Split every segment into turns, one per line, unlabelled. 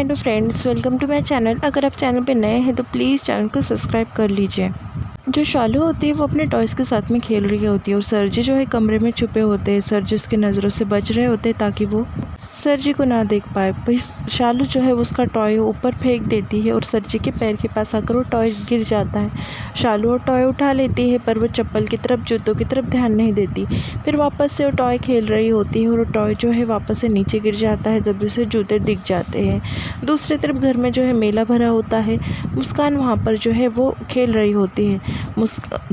Hello friends, welcome to my channel. अगर आप channel पे नए हैं तो प्लीज़ चैनल को सब्सक्राइब कर लीजिए। जो शालू होती है वो अपने टॉयज़ के साथ में खेल रही होती है और सर जी जो है कमरे में छुपे होते हैं। सर जी उसकी नज़रों से बच रहे होते हैं ताकि वो सर जी को ना देख पाए। फिर शालू जो है उसका टॉय ऊपर फेंक देती है और सर जी के पैर के पास आकर वो टॉय गिर जाता है। शालू वो टॉय उठा लेती है पर वो चप्पल की तरफ, जूतों की तरफ ध्यान नहीं देती। फिर वापस से वो टॉय खेल रही होती है और वो टॉय जो है वापस से नीचे गिर जाता है, तब उसे जूते दिख जाते हैं। दूसरी तरफ घर में जो है मेला भरा होता है। मुस्कान वहाँ पर जो है वो खेल रही होती है।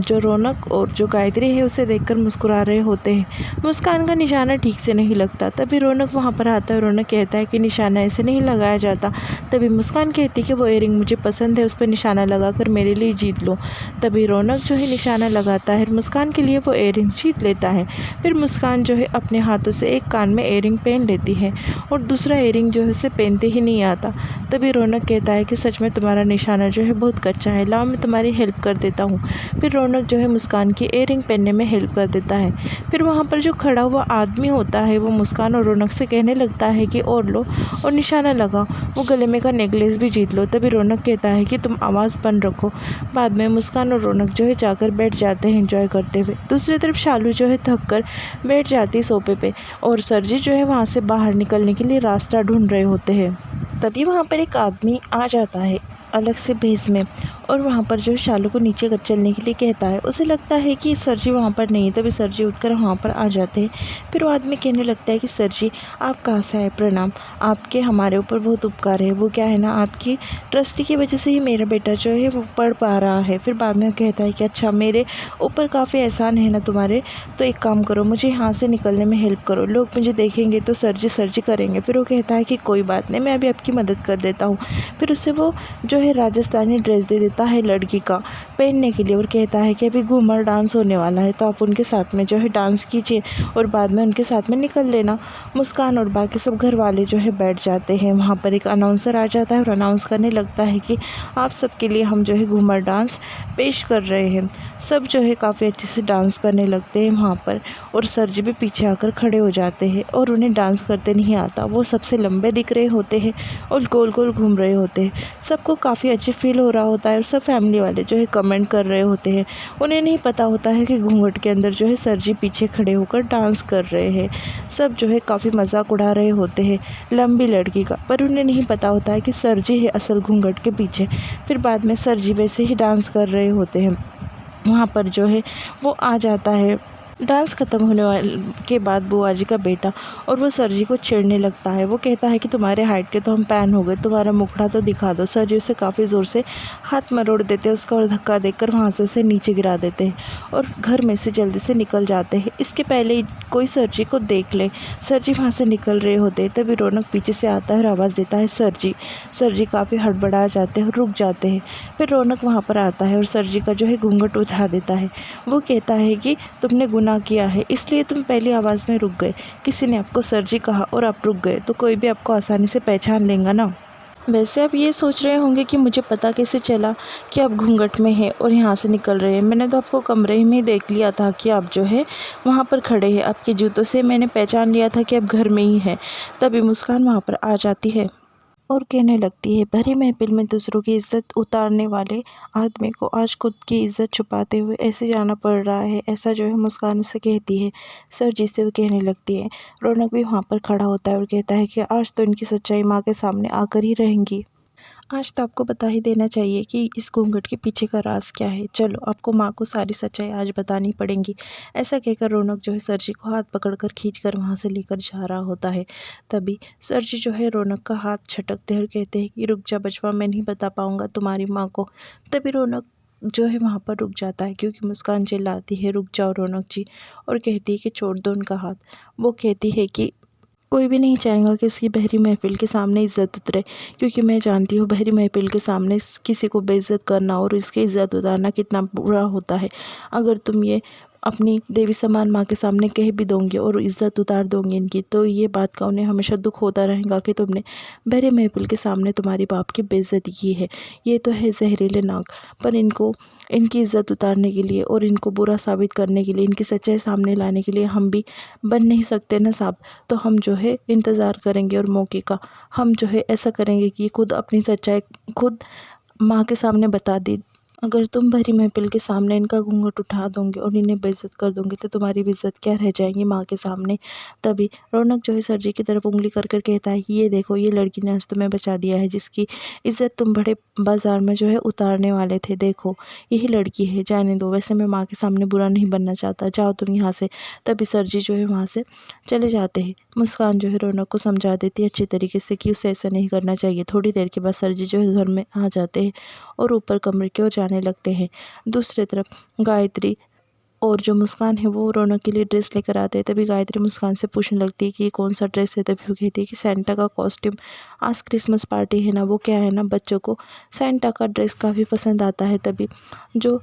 जो रौनक और जो गायत्री है उसे देखकर मुस्कुरा रहे होते हैं। मुस्कान का निशाना ठीक से नहीं लगता। तभी रौनक वहाँ पर आता है। रौनक कहता है कि निशाना ऐसे नहीं लगाया जाता। तभी मुस्कान कहती है कि वो इयरिंग मुझे पसंद है, उस पर निशाना लगाकर मेरे लिए जीत लो। तभी रौनक जो है निशाना लगाता है, मुस्कान के लिए वो इयरिंग जीत लेता है। फिर मुस्कान जो है अपने हाथों से एक कान में इयरिंग पहन लेती है और दूसरा इयरिंग जो है उसे पहनते ही नहीं आता। तभी रौनक कहता है कि सच में तुम्हारा निशाना जो है बहुत कच्चा है, लाओ मैं तुम्हारी हेल्प कर देता हूँ। फिर रौनक जो है मुस्कान की इयरिंग पहनने में हेल्प कर देता है। फिर वहाँ पर जो खड़ा हुआ आदमी होता है वो मुस्कान और रौनक से कहने लगता है कि और लो और निशाना लगाओ, वो गले में का नेकलेस भी जीत लो। तभी रौनक कहता है कि तुम आवाज़ बंद रखो। बाद में मुस्कान और रौनक जो है जाकर बैठ जाते हैं एंजॉय करते हुए। दूसरी तरफ शालू जो है थक कर बैठ जाती है सोफे पे और सरजी जो है वहाँ से बाहर निकलने के लिए रास्ता ढूंढ रहे होते हैं। तभी वहाँ पर एक आदमी आ जाता है अलग से भेस में और वहाँ पर जो शालू को नीचे चलने के लिए कहता है। उसे लगता है कि सर जी वहाँ पर नहीं है, तभी सर जी उठकर वहाँ पर आ जाते हैं। फिर वो आदमी कहने लगता है कि सर जी आप कहाँ से आए, प्रणाम, आपके हमारे ऊपर बहुत उपकार है। वो क्या है ना, आपकी ट्रस्टी की वजह से ही मेरा बेटा जो है वो पढ़ पा रहा है। फिर बाद में कहता है कि अच्छा, मेरे ऊपर काफ़ी एहसान है ना तुम्हारे, तो एक काम करो, मुझे यहाँ से निकलने में हेल्प करो, लोग मुझे देखेंगे तो सर जी करेंगे। फिर वो कहता है कि कोई बात नहीं, मैं अभी आपकी मदद कर देता हूँ। फिर उससे वो जो है राजस्थानी ड्रेस दे देता है लड़की का पहनने के लिए और कहता है कि अभी घूमर डांस होने वाला है तो आप उनके साथ में जो है डांस कीजिए और बाद में उनके साथ में निकल लेना। मुस्कान और बाकी सब घर वाले जो है बैठ जाते हैं। वहाँ पर एक अनाउंसर आ जाता है और अनाउंस करने लगता है कि आप सबके लिए हम जो है घूमर डांस पेश कर रहे हैं। सब जो है काफ़ी अच्छे से डांस करने लगते हैं वहाँ पर और सर जी भी पीछे आकर खड़े हो जाते हैं और उन्हें डांस करते नहीं आता। वो सबसे लंबे दिख रहे होते हैं और गोल गोल घूम रहे होते हैं। सबको काफ़ी अच्छे फील हो रहा होता है और सब फैमिली वाले जो है कमेंट कर रहे होते हैं। उन्हें नहीं पता होता है कि घूंघट के अंदर जो है सर जी पीछे खड़े होकर डांस कर रहे हैं। सब जो है काफ़ी मजाक उड़ा रहे होते हैं लंबी लड़की का, पर उन्हें नहीं पता होता है कि सर जी है असल घूंघट के पीछे। फिर बाद में सर जी वैसे ही डांस कर रहे होते हैं। वहाँ पर जो है वो आ जाता है डांस ख़त्म होने वाले के बाद बुआ जी का बेटा और वो सर जी को छेड़ने लगता है। वो कहता है कि तुम्हारे हाइट के तो हम पैन हो गए, तुम्हारा मुखड़ा तो दिखा दो। सर जी उसे काफ़ी ज़ोर से हाथ मरोड़ देते हैं उसका और धक्का देकर वहाँ से उसे नीचे गिरा देते हैं और घर में से जल्दी से निकल जाते हैं। इसके पहले ही कोई सर जी को देख ले। सर जी वहाँ से निकल रहे होते हैं। तभी रौनक पीछे से आता है और आवाज़ देता है सर जी। सर जी काफ़ी हड़बड़ा जाते हैं और रुक जाते हैं। फिर रौनक वहाँ पर आता है और सर जी का जो है घूंघट उठा देता है। वो कहता है कि तुमने गुनाह किया है, इसलिए तुम पहली आवाज़ में रुक गए। किसी ने आपको सर जी कहा और आप रुक गए तो कोई भी आपको आसानी से पहचान लेगा ना। वैसे आप ये सोच रहे होंगे कि मुझे पता कैसे चला कि आप घूंघट में हैं और यहाँ से निकल रहे हैं। मैंने तो आपको कमरे में ही देख लिया था कि आप जो है वहाँ पर खड़े हैं। आपके जूतों से मैंने पहचान लिया था कि आप घर में ही हैं। तभी मुस्कान वहाँ पर आ जाती है और कहने लगती है, भरी महफिल में दूसरों की इज्जत उतारने वाले आदमी को आज खुद की इज्जत छुपाते हुए ऐसे जाना पड़ रहा है। ऐसा जो है मुस्कान उससे कहती है। सर जी से वो कहने लगती है। रौनक भी वहाँ पर खड़ा होता है और कहता है कि आज तो इनकी सच्चाई माँ के सामने आकर ही रहेंगी। आज तो आपको बता ही देना चाहिए कि इस घूंघट के पीछे का राज क्या है। चलो, आपको माँ को सारी सच्चाई आज बतानी पड़ेगी। ऐसा कहकर रौनक जो है सर जी को हाथ पकड़कर खींचकर वहाँ से लेकर जा रहा होता है। तभी सर जी जो है रौनक का हाथ झटकते हैं और कहते हैं कि रुक जा बचवा, मैं नहीं बता पाऊँगा तुम्हारी माँ को। तभी रौनक जो है वहाँ पर रुक जाता है क्योंकि मुस्कान चिल्लाती है, रुक जाओ रौनक जी, और कहती है कि छोड़ दो उनका हाथ। वो कहती है कि कोई भी नहीं चाहेगा कि उसकी बहरी महफिल के सामने इज़्ज़त उतरे, क्योंकि मैं जानती हूँ बहरी महफिल के सामने किसी को बेइज्जत करना और इसकी इज़्ज़त उतारना कितना बुरा होता है। अगर तुम ये अपनी देवी समान माँ के सामने कह भी दूँगी और इज़्ज़त उतार दूँगी इनकी, तो ये बात का उन्हें हमेशा दुख होता रहेगा कि तुमने बड़े महफिल के सामने तुम्हारी बाप की बेइज्जती की है। ये तो है जहरीले नाग, पर इनको इनकी इज़्ज़त उतारने के लिए और इनको बुरा साबित करने के लिए, इनकी सच्चाई सामने लाने के लिए हम भी बन नहीं सकते ना साहब। तो हम जो है इंतज़ार करेंगे और मौके का हम जो है ऐसा करेंगे कि खुद अपनी सच्चाई खुद माँ के सामने बता दी। अगर तुम भरी महफिल के सामने इनका घूंघट उठा दोगे और इन्हें बेइज्जत कर दोगे तो तुम्हारी भी इज्जत क्या रह जाएगी माँ के सामने। तभी रौनक जो है सर जी की तरफ उंगली कर कर कहता है कि ये देखो, ये लड़की ने आज तुम्हें बचा दिया है, जिसकी इज्जत तुम बड़े बाजार में जो है उतारने वाले थे। देखो यही लड़की है, जाने दो, वैसे मैं माँ के सामने बुरा नहीं बनना चाहता, जाओ तुम यहाँ से। तभी सर जी जो है वहाँ से चले जाते हैं। मुस्कान जो है रौनक को समझा देती है अच्छे तरीके से कि उसे ऐसा नहीं करना चाहिए। थोड़ी देर के बाद सर जी जो है घर में आ जाते हैं और ऊपर कमरे की ओर जाने लगते हैं। दूसरी तरफ गायत्री और जो मुस्कान है वो रौनक के लिए ड्रेस लेकर आते हैं। तभी गायत्री मुस्कान से पूछने लगती है कि ये कौन सा ड्रेस है। तभी वो कहती है कि सेंटा का कॉस्ट्यूम, आज क्रिसमस पार्टी है ना, वो क्या है ना, बच्चों को सेंटा का ड्रेस काफ़ी पसंद आता है। तभी जो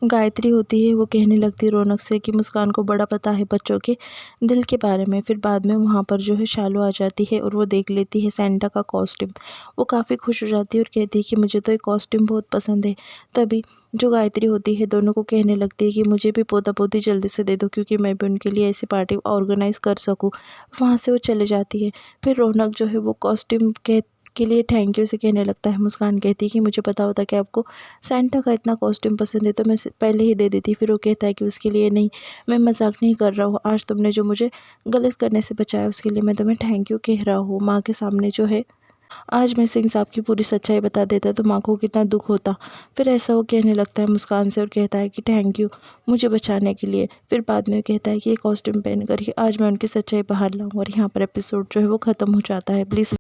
गायत्री होती है वो कहने लगती है रौनक से कि मुस्कान को बड़ा पता है बच्चों के दिल के बारे में। फिर बाद में वहाँ पर जो है शालू आ जाती है और वो देख लेती है सेंटा का कॉस्ट्यूम। वो काफ़ी खुश हो जाती है और कहती है कि मुझे तो ये कॉस्ट्यूम बहुत पसंद है। तभी जो गायत्री होती है दोनों को कहने लगती है कि मुझे भी पोता पोती जल्दी से दे दो, क्योंकि मैं भी उनके लिए ऐसी पार्टी ऑर्गेनाइज़ कर सकूँ। वहाँ से वो चले जाती है। फिर रौनक जो है वो कॉस्ट्यूम के लिए थैंक यू से कहने लगता है। मुस्कान कहती है कि मुझे पता होता कि आपको सेंटा का इतना कॉस्ट्यूम पसंद है तो मैं पहले ही दे देती। फिर वो कहता है कि उसके लिए नहीं, मैं मजाक नहीं कर रहा हूँ, आज तुमने जो मुझे गलत करने से बचाया उसके लिए मैं तुम्हें थैंक यू कह रहा हूँ। माँ के सामने जो है आज मैं सिंह साहब की पूरी सच्चाई बता देता तो माँ को कितना दुख होता। फिर ऐसा वो कहने लगता है मुस्कान से और कहता है कि थैंक यू मुझे बचाने के लिए। फिर बाद में कहता है कि ये कॉस्ट्यूम पहन कर ही आज मैं उनकी सच्चाई बाहर लाऊँ। और यहाँ पर एपिसोड जो है वो ख़त्म हो जाता है। प्लीज़